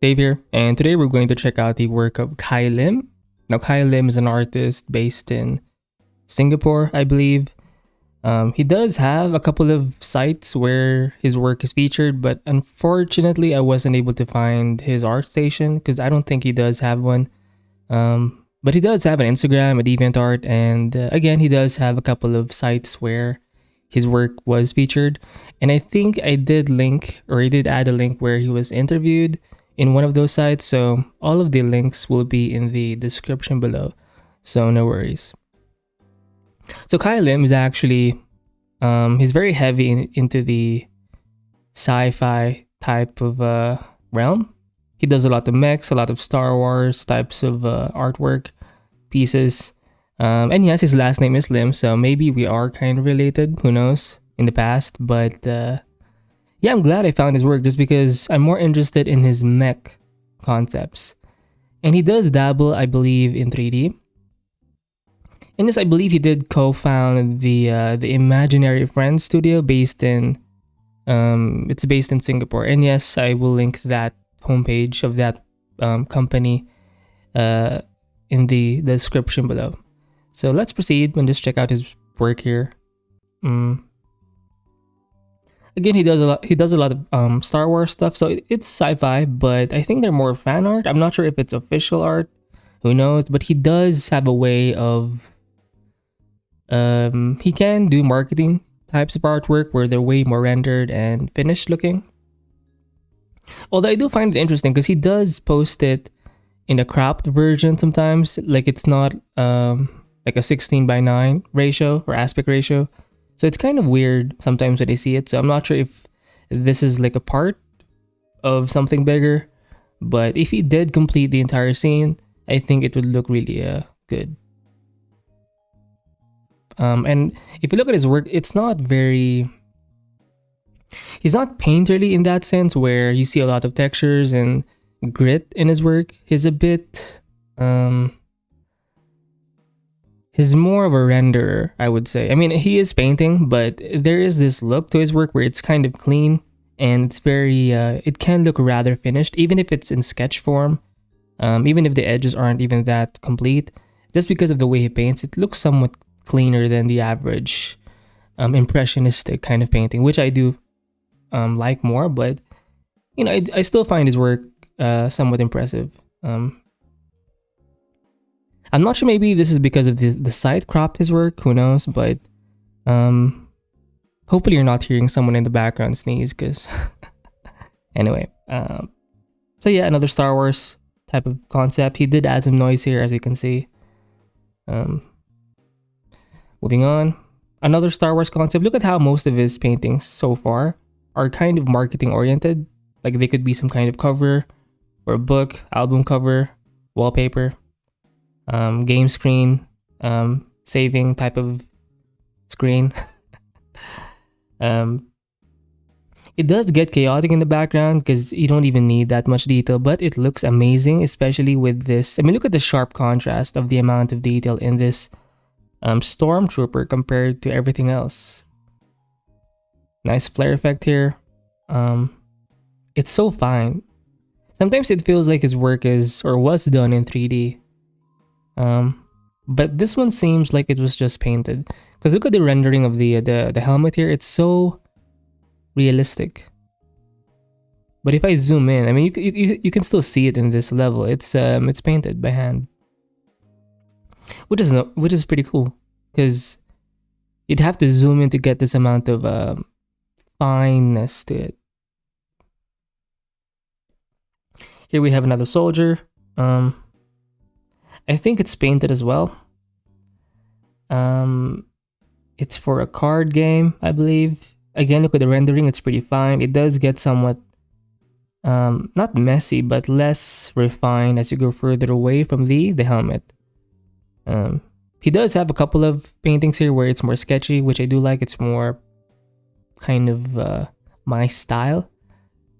Dave here, and today we're going to check out the work of Kai Lim. Now, Kai Lim is an artist based in Singapore, I believe. He does have a couple of sites where his work is featured, but unfortunately, I wasn't able to find his art station because I don't think he does have one. But he does have an Instagram at DeviantArt, and again, he does have a couple of sites where his work was featured. And I think I did link, or I did add a link where he was interviewed in one of those sites. So all of the links will be in the description below. So no worries. So Kai Lim is actually, he's very heavy into the sci-fi type of realm. He does a lot of mechs, a lot of Star Wars types of artwork pieces. And yes, his last name is Lim, so maybe we are kind of related. Who knows? In the past, but yeah, I'm glad I found his work just because I'm more interested in his mech concepts. And he does dabble, I believe, in 3D. And yes, I believe he did co-found the Imaginary Friends studio based in it's based in Singapore. And yes, I will link that homepage of that company in the description below. So let's proceed and just check out his work here. Again, he does a lot. He does a lot of Star Wars stuff, so it's sci-fi, but I think they're more fan art. I'm not sure if it's official art. Who knows? But he does have a way of. He can do marketing types of artwork where they're way more rendered and finished looking. Although I do find it interesting because he does post it in a cropped version sometimes. Like it's not like a 16:9 ratio or aspect ratio. So it's kind of weird sometimes when I see it. So I'm not sure if this is like a part of something bigger. But if he did complete the entire scene, I think it would look really good. And if you look at his work, it's not very... He's not painterly in that sense where you see a lot of textures and grit in his work. He's a bit... He's more of a renderer, I would say. I mean, he is painting, but there is this look to his work where it's kind of clean and it's very, it can look rather finished, even if it's in sketch form, even if the edges aren't even that complete. Just because of the way he paints, it looks somewhat cleaner than the average impressionistic kind of painting, which I do like more, but, you know, I still find his work somewhat impressive. I'm not sure, maybe this is because of the site cropped his work, who knows, but hopefully you're not hearing someone in the background sneeze, because anyway, so yeah, another Star Wars type of concept. He did add some noise here, as you can see. Moving on, another Star Wars concept. Look at how most of his paintings so far are kind of marketing oriented. Like they could be some kind of cover for a book, album cover, wallpaper. Game screen, saving type of screen. It does get chaotic in the background because you don't even need that much detail, but it looks amazing, especially with this. I mean, look at the sharp contrast of the amount of detail in this stormtrooper compared to everything else. Nice flare effect here. It's so fine. Sometimes it feels like his work is or was done in 3D. But this one seems like it was just painted. Because look at the rendering of the helmet here. It's so realistic. But if I zoom in, I mean, you can still see it in this level. It's painted by hand, which is pretty cool. Because you'd have to zoom in to get this amount of fineness to it. Here we have another soldier. I think it's painted as well. It's for a card game, I believe. Again, look at the rendering, it's pretty fine. It does get somewhat, not messy, but less refined as you go further away from the helmet. He does have a couple of paintings here where it's more sketchy, which I do like. It's more kind of my style.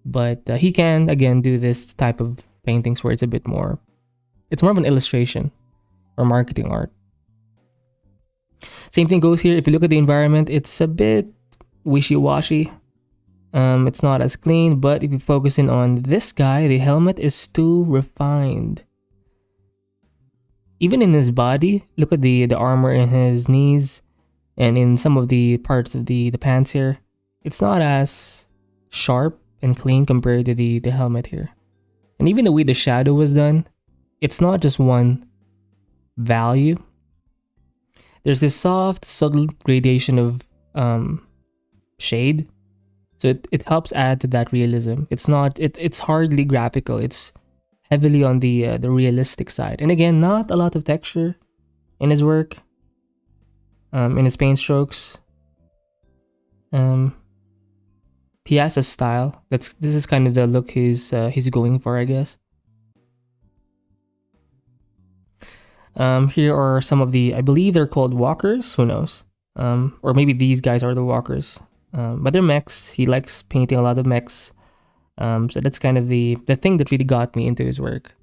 But he can, again, do this type of paintings where it's a bit more... It's more of an illustration or marketing art. Same thing goes here. If you look at the environment, it's a bit wishy-washy. It's not as clean, but if you focus in on this guy, the helmet is too refined. Even in his body, look at the armor in his knees and in some of the parts of the pants here. It's not as sharp and clean compared to the helmet here. And even the way the shadow was done, it's not just one value. There's this soft, subtle gradation of shade. So it helps add to that realism. It's hardly graphical. It's heavily on the realistic side. And again, not a lot of texture in his work. In his paint strokes. He has a style. This is kind of the look he's going for, I guess. Here are some of the, I believe they're called walkers. Who knows? Or maybe these guys are the walkers. But they're mechs. He likes painting a lot of mechs. So that's kind of the thing that really got me into his work.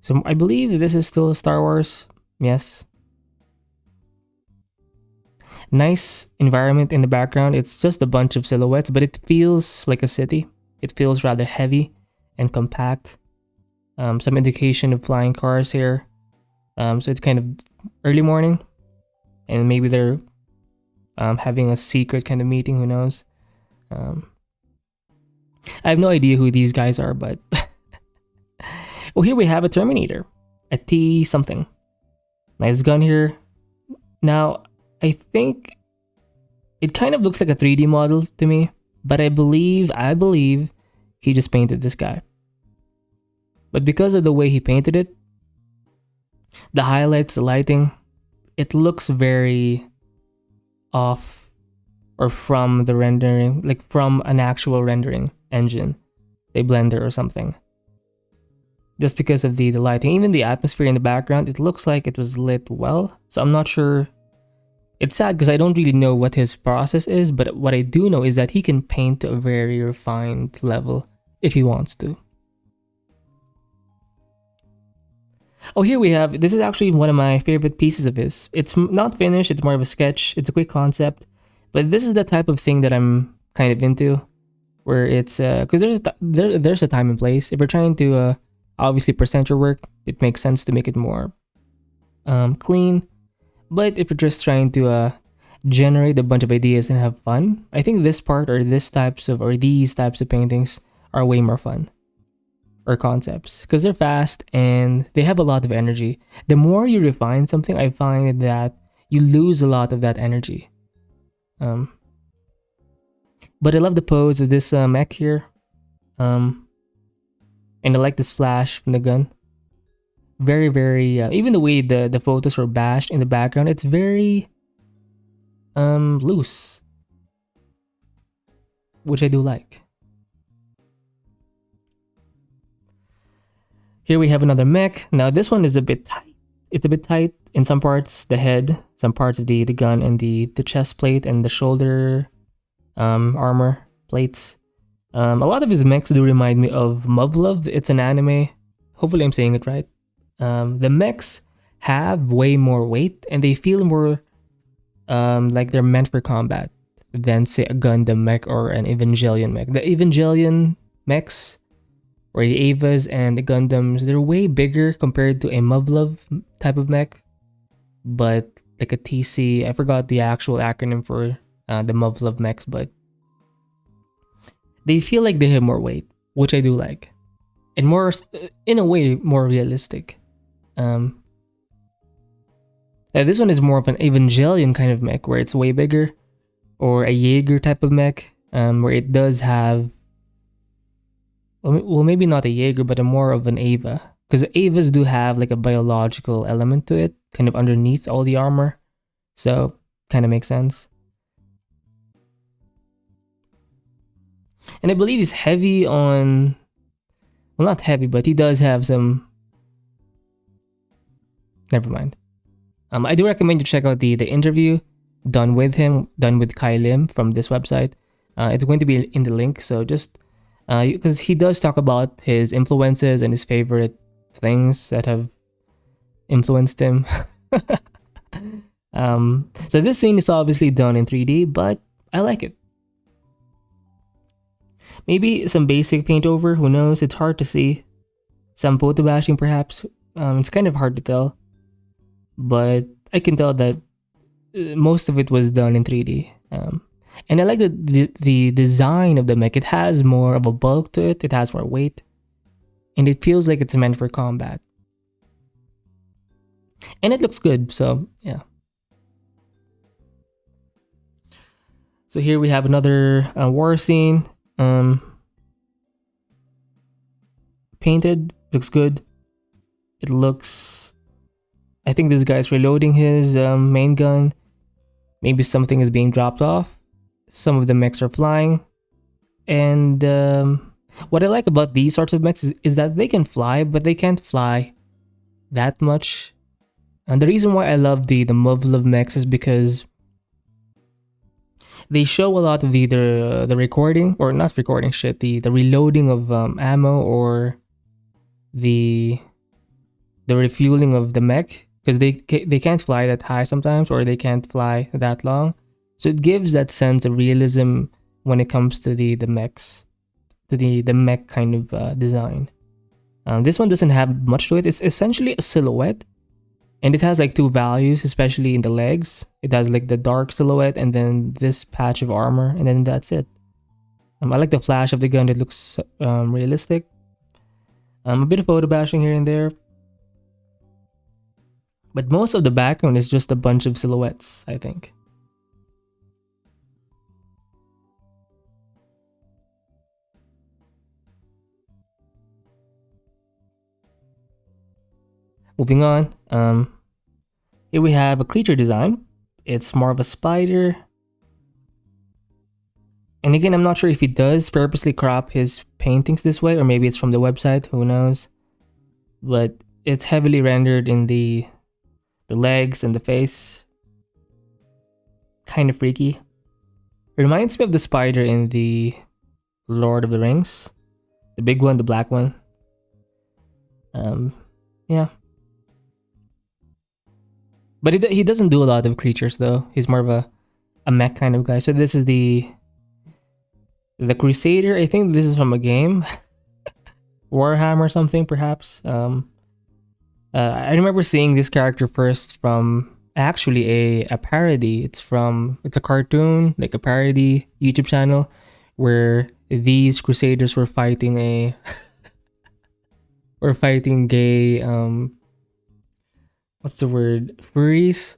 So I believe this is still Star Wars. Yes. Nice environment in the background. It's just a bunch of silhouettes, but it feels like a city. It feels rather heavy and compact. Some indication of flying cars here. So it's kind of early morning, and maybe they're having a secret kind of meeting. Who knows? I have no idea who these guys are, but well, here we have a Terminator, a T something. Nice gun here. Now, I think it kind of looks like a 3D model to me, but I believe he just painted this guy. But because of the way he painted it, the highlights, the lighting, it looks very off or from the rendering, like from an actual rendering engine, a Blender or something. Just because of the lighting, even the atmosphere in the background, it looks like it was lit well. So I'm not sure. It's sad because I don't really know what his process is, but what I do know is that he can paint to a very refined level if he wants to. Oh, here we have, this is actually one of my favorite pieces of his. It's not finished, it's more of a sketch, it's a quick concept, but this is the type of thing that I'm kind of into, where it's, because there's a time and place. If you're trying to obviously present your work, it makes sense to make it more clean. But if you're just trying to generate a bunch of ideas and have fun, I think this part or these types of paintings are way more fun, or concepts, because they're fast and they have a lot of energy. The more you refine something, I find that you lose a lot of that energy. But I love the pose of this mech here. And I like this flash from the gun. Very, very, even the way the photos were bashed in the background, it's very loose, which I do like. Here we have another mech. Now this one is a bit tight. It's a bit tight in some parts, the head, some parts of the gun, and the chest plate and the shoulder armor plates. A lot of his mechs do remind me of Muv-Luv. It's an anime. Hopefully I'm saying it right. The mechs have way more weight and they feel more like they're meant for combat than, say, a Gundam mech or an Evangelion mech. The Evangelion mechs, or the Evas and the Gundams, they're way bigger compared to a Muv-Luv type of mech. But like a TC, I forgot the actual acronym for the Muv-Luv mechs, but they feel like they have more weight, which I do like. And more, in a way, more realistic. Now this one is more of an Evangelion kind of mech, where it's way bigger, or a Jaeger type of mech, where it does have, well, maybe not a Jaeger, but a more of an Eva, because the Evas do have like a biological element to it, kind of underneath all the armor, so kind of makes sense. And I believe he's heavy on, well, not heavy, but he does have some, never mind. I do recommend you check out the interview done with Kai Lim from this website. It's going to be in the link, so just because he does talk about his influences and his favorite things that have influenced him. So this scene is obviously done in 3D, but I like it. Maybe some basic paint over, who knows? It's hard to see. Some photo bashing perhaps. It's kind of hard to tell. But I can tell that most of it was done in 3D. And I like the design of the mech. It has more of a bulk to it. It has more weight. And it feels like it's meant for combat. And it looks good, so yeah. So here we have another war scene. Painted, looks good. It looks... I think this guy's reloading his main gun. Maybe something is being dropped off. Some of the mechs are flying. And what I like about these sorts of mechs is that they can fly, but they can't fly that much. And the reason why I love the Muv-Luv mechs is because they show a lot of the recording, or not recording shit, the reloading of ammo, or the refueling of the mech, because they can't fly that high sometimes, or they can't fly that long. So it gives that sense of realism when it comes to the mechs, to the mech kind of design. This one doesn't have much to it. It's essentially a silhouette, and it has like two values, especially in the legs. It has like the dark silhouette and then this patch of armor, and then that's it. I like the flash of the gun. It looks realistic. A bit of photo bashing here and there. But most of the background is just a bunch of silhouettes, I think. Moving on, here we have a creature design. It's more of a spider. And again, I'm not sure if he does purposely crop his paintings this way, or maybe it's from the website, who knows. But it's heavily rendered in the legs and the face. Kind of freaky. It reminds me of the spider in the Lord of the Rings. The big one, the black one. Yeah. But he doesn't do a lot of creatures though. He's more of a mech kind of guy. So this is the Crusader. I think this is from a game. Warhammer or something perhaps. I remember seeing this character first from actually a parody. It's a cartoon, like a parody YouTube channel where these Crusaders were fighting gay what's the word? Furries.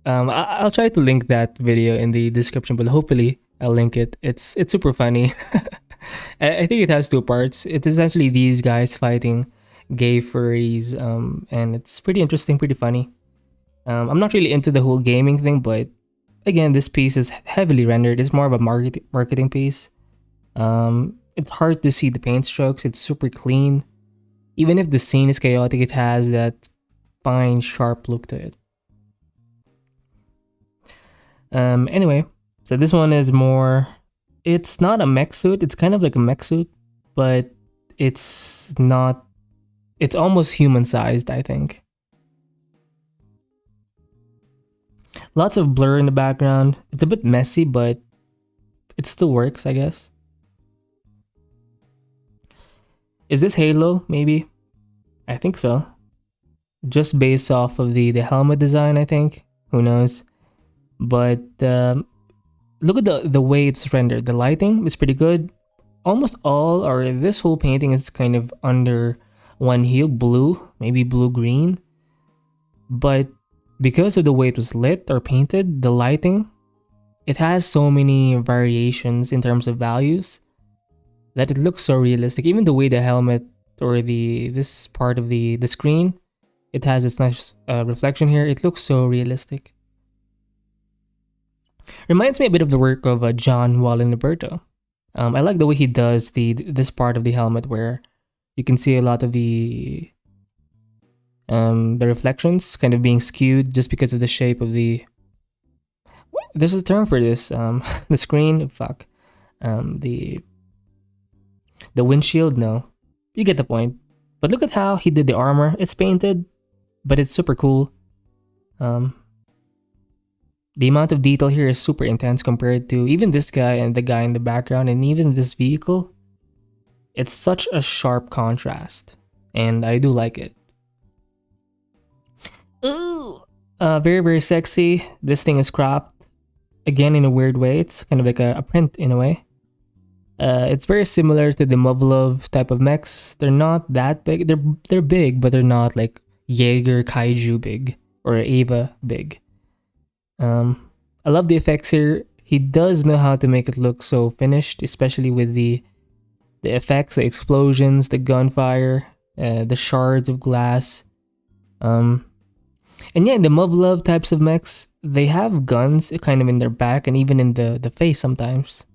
I'll try to link that video in the description, but hopefully I'll link it. It's super funny. I think it has two parts. It's essentially these guys fighting gay furries, and it's pretty interesting, pretty funny. I'm not really into the whole gaming thing, but again, this piece is heavily rendered. It's more of a marketing piece. It's hard to see the paint strokes. It's super clean. Even if the scene is chaotic, it has that fine, sharp look to it. Anyway, so this one is more... It's not a mech suit. It's kind of like a mech suit, but it's not... It's almost human-sized, I think. Lots of blur in the background. It's a bit messy, but it still works, I guess. Is this Halo, maybe? I think so. Just based off of the helmet design, I think. Who knows? But look at the way it's rendered. The lighting is pretty good. Almost all, or this whole painting is kind of under one hue, blue, maybe blue-green. But because of the way it was lit or painted, the lighting, it has so many variations in terms of values that it looks so realistic. Even the way the helmet or this part of the screen, it has this nice reflection here. It looks so realistic. Reminds me a bit of the work of John Wallenberto. I like the way he does this part of the helmet where you can see a lot of the reflections kind of being skewed just because of the shape of the... There's a term for this. The screen, fuck. The windshield, no. You get the point. But look at how he did the armor. It's painted, but it's super cool. The amount of detail here is super intense compared to even this guy and the guy in the background and even this vehicle. It's such a sharp contrast, and I do like it. Ooh. Very, very sexy. This thing is cropped. Again, in a weird way. It's kind of like a print in a way. It's very similar to the Muv-Luv type of mechs. They're not that big. They're big, but they're not like Jaeger Kaiju big or Ava big. I love the effects here. He does know how to make it look so finished, especially with the effects, the explosions, the gunfire, the shards of glass. And yeah, in the Muv-Luv types of mechs, they have guns kind of in their back and even in the face sometimes,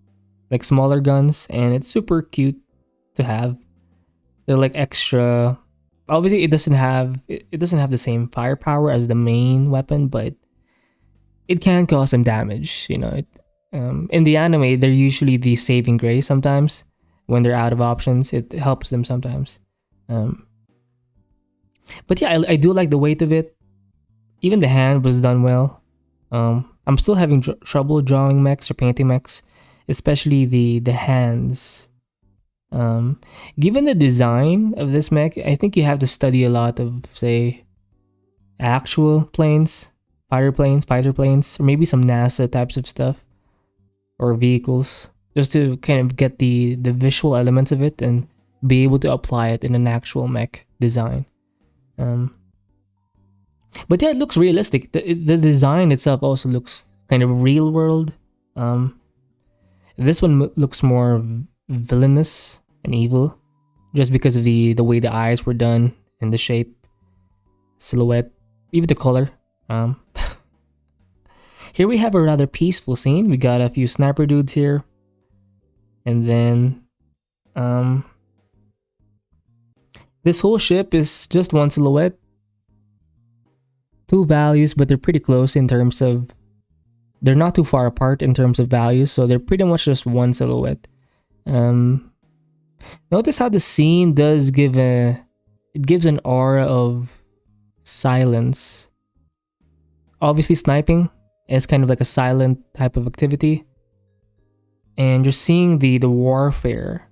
like smaller guns, and it's super cute to have. They're like extra. Obviously, it doesn't have the same firepower as the main weapon, but it can cause some damage. In the anime, they're usually the saving grace sometimes. When they're out of options, it helps them sometimes. But yeah, I do like the weight of it. Even the hand was done well. I'm still having trouble drawing mechs or painting mechs, especially the hands. Given the design of this mech, I think you have to study a lot of, say, actual planes, fighter planes, or maybe some NASA types of stuff or vehicles, just to kind of get the visual elements of it and be able to apply it in an actual mech design. But yeah, it looks realistic. The design itself also looks kind of real world. This one looks more villainous and evil, just because of the way the eyes were done and the shape, silhouette, even the color. Here we have a rather peaceful scene. We got a few sniper dudes here, and then this whole ship is just one silhouette. Two values, but they're pretty close in terms of, they're not too far apart in terms of values, so they're pretty much just one silhouette. Notice how the scene does it gives an aura of silence. Obviously, sniping is kind of like a silent type of activity, and you're seeing the warfare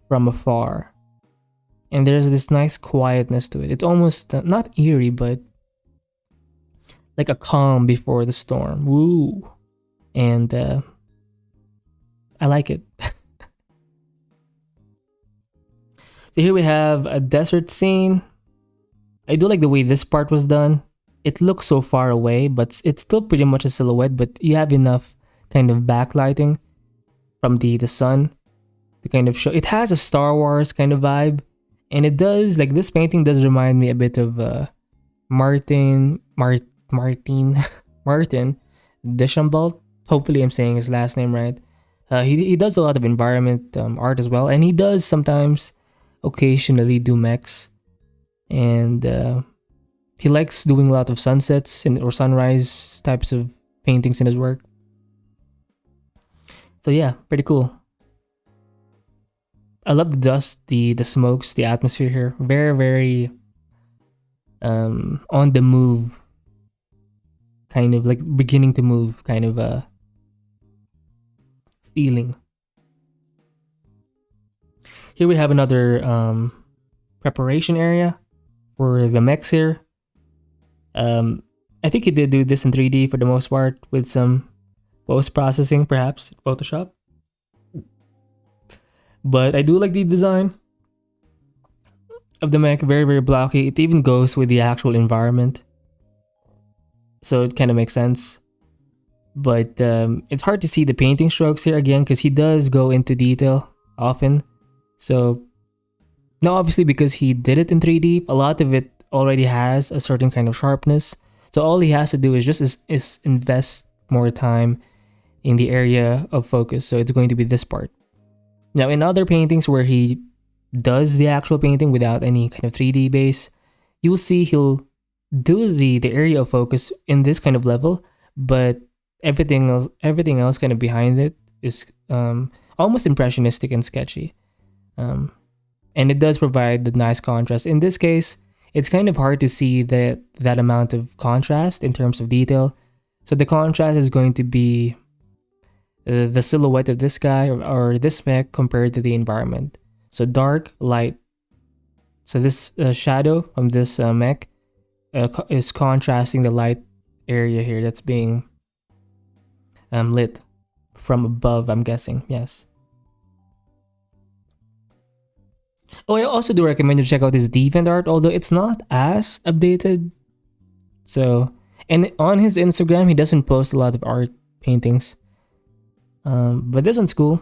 from afar, and there's this nice quietness to it. It's almost not eerie, but like a calm before the storm. Woo. And I like it. So here we have a desert scene. I do like the way this part was done. It looks so far away, but it's still pretty much a silhouette, but you have enough kind of backlighting from the sun to kind of show. It has a Star Wars kind of vibe, and it does, like, this painting does remind me a bit of Martin Deschambault. Hopefully I'm saying his last name right. He does a lot of environment art as well, and he does sometimes occasionally do mechs, and he likes doing a lot of sunsets or sunrise types of paintings in his work. So yeah, pretty cool. I love the dust, the smokes, the atmosphere here. Very, very on the move, kind of like beginning to move kind of a feeling. Here we have another preparation area for the mechs here. I think he did do this in 3D for the most part, with some post-processing perhaps, Photoshop. But I do like the design of the mech. Very, very blocky. It even goes with the actual environment, so it kind of makes sense. But it's hard to see the painting strokes here again, because he does go into detail often. So now, obviously, because he did it in 3D, a lot of it already has a certain kind of sharpness. So all he has to do is just invest more time in the area of focus. So it's going to be this part. Now, in other paintings where he does the actual painting without any kind of 3D base, you'll see he'll do the area of focus in this kind of level, but everything else kind of behind it is almost impressionistic and sketchy. And it does provide the nice contrast. In this case, it's kind of hard to see that amount of contrast in terms of detail, So the contrast is going to be the silhouette of this guy or this mech compared to the environment. So dark, light. So this shadow from this mech is contrasting the light area here that's being lit from above, I'm guessing. Yes. Oh, I also do recommend you check out his Defend art, although it's not as updated. So, and on his Instagram, he doesn't post a lot of art paintings. But this one's cool.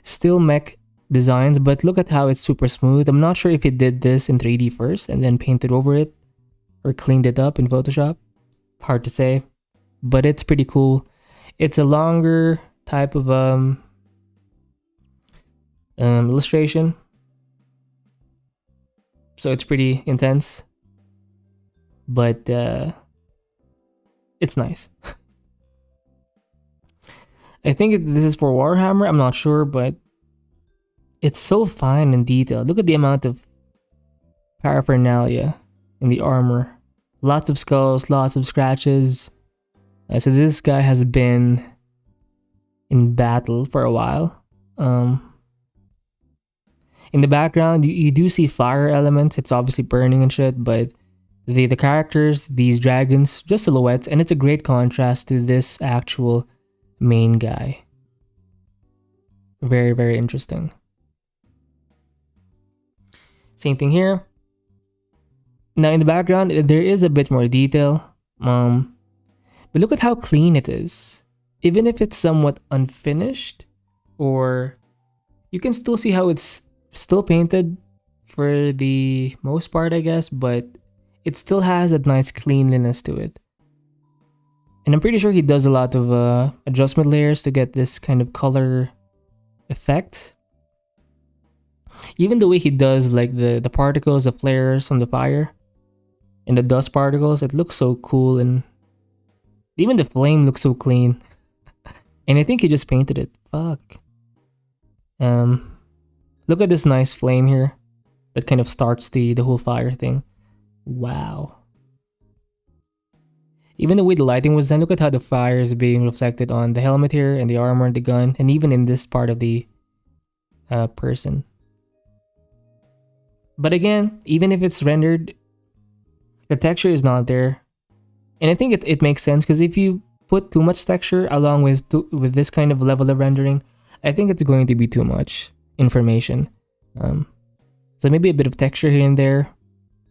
Still mech designs, but look at how it's super smooth. I'm not sure if he did this in 3D first and then painted over it or cleaned it up in Photoshop. Hard to say, but it's pretty cool. It's a longer type of illustration, so it's pretty intense, but it's nice. I think this is for Warhammer. I'm not sure, but it's so fine and detailed. Look at the amount of paraphernalia in the armor. Lots of skulls, lots of scratches. So this guy has been in battle for a while. In the background, you do see fire elements. It's obviously burning and shit, but the characters, these dragons, just silhouettes, and it's a great contrast to this actual main guy. Very, very interesting. Same thing here. Now in the background, there is a bit more detail. But look at how clean it is. Even if it's somewhat unfinished, or you can still see how it's still painted for the most part, I guess, but it still has that nice cleanliness to it. And I'm pretty sure he does a lot of adjustment layers to get this kind of color effect. Even the way he does like the particles, the flares from the fire and the dust particles, it looks so cool, and even the flame looks so clean. And I think he just painted it. Fuck. Look at this nice flame here that kind of starts the whole fire thing. Wow. Even the way the lighting was done, look at how the fire is being reflected on the helmet here and the armor and the gun, and even in this part of the person. But again, even if it's rendered, the texture is not there. And I think it makes sense, because if you put too much texture along with this kind of level of rendering, I think it's going to be too much information. So maybe a bit of texture here and there,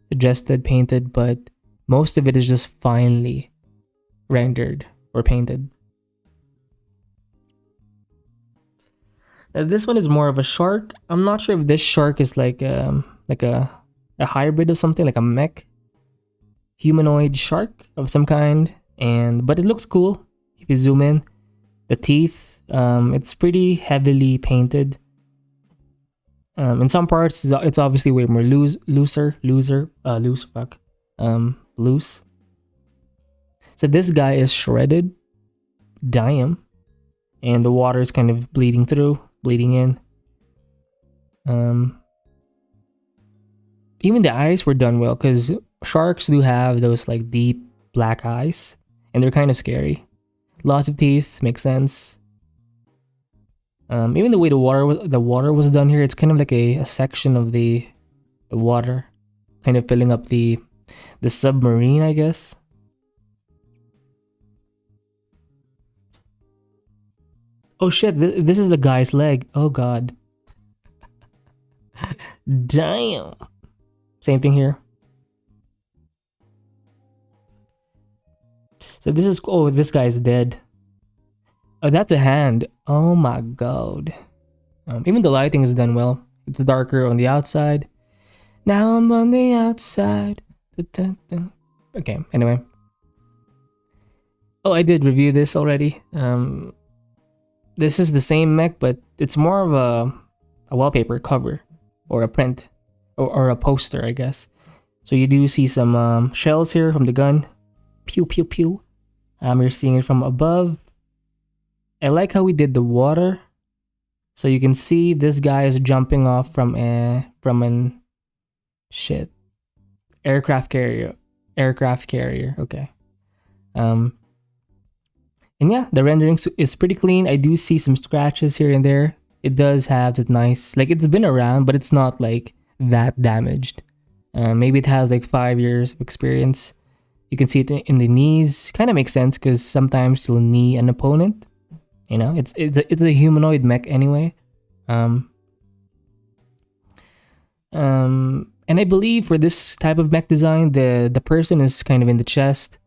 suggested, painted, but most of it is just finely rendered or painted. Now this one is more of a shark. I'm not sure if this shark is like a hybrid of something, like a mech humanoid shark of some kind, but it looks cool if you zoom in. The teeth, it's pretty heavily painted. In some parts, it's obviously way more loose. So this guy is shredded. Damn. And the water is kind of bleeding in. Even the eyes were done well, because sharks do have those like deep black eyes, and they're kind of scary. Lots of teeth, makes sense. Even the way the water was done here, it's kind of like a section of the water, kind of filling up the submarine, I guess. Oh shit, this is the guy's leg. Oh god. Damn. Same thing here. So this guy's dead. Oh, that's a hand. Oh my god. Even the lighting is done well. It's darker on the outside. Now I'm on the outside. Okay, anyway. Oh, I did review this already. This is the same mech, but it's more of a wallpaper cover, or a print, or a poster, I guess. So you do see some shells here from the gun. Pew pew pew. You're seeing it from above. I like how we did the water. So you can see this guy is jumping off from an aircraft carrier. Okay. And yeah, the rendering is pretty clean. I do see some scratches here and there. It does have that nice, like it's been around, but it's not like that damaged. Maybe it has like 5 years of experience. You can see it in the knees. Kind of makes sense because sometimes you'll knee an opponent. You know, it's a humanoid mech anyway. And I believe for this type of mech design, the person is kind of in the chest,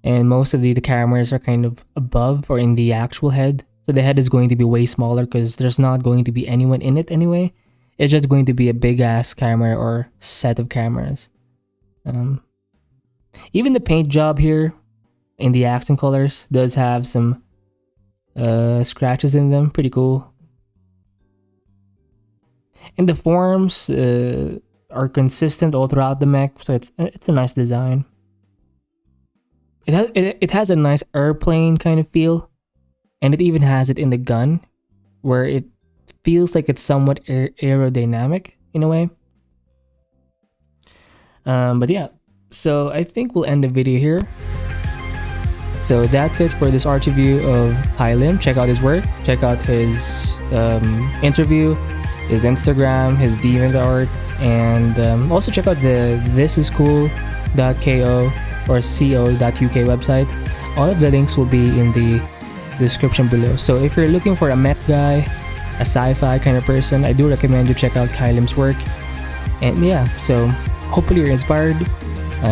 and most of the cameras are kind of above or in the actual head. So the head is going to be way smaller because there's not going to be anyone in it anyway. It's just going to be a big ass camera or set of cameras. Even the paint job here in the accent colors does have some scratches in them. Pretty cool. And the forms are consistent all throughout the mech, so it's a nice design. It has a nice airplane kind of feel, and it even has it in the gun, where it feels like it's somewhat aerodynamic in a way. But yeah, so I think we'll end the video here. So that's it for this art review of Kai Lim. Check out his work, check out his interview, his Instagram, his DeviantArt, and also check out the thisiscool.ko or co.uk website. All of the links will be in the description below. So if you're looking for a mech guy, a sci-fi kind of person, I do recommend you check out Kai Lim's work. And yeah, so hopefully you're inspired.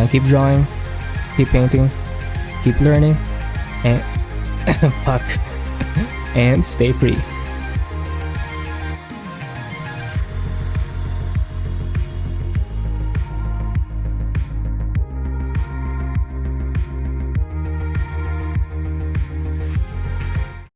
Keep drawing, keep painting, keep learning, and fuck, and stay free.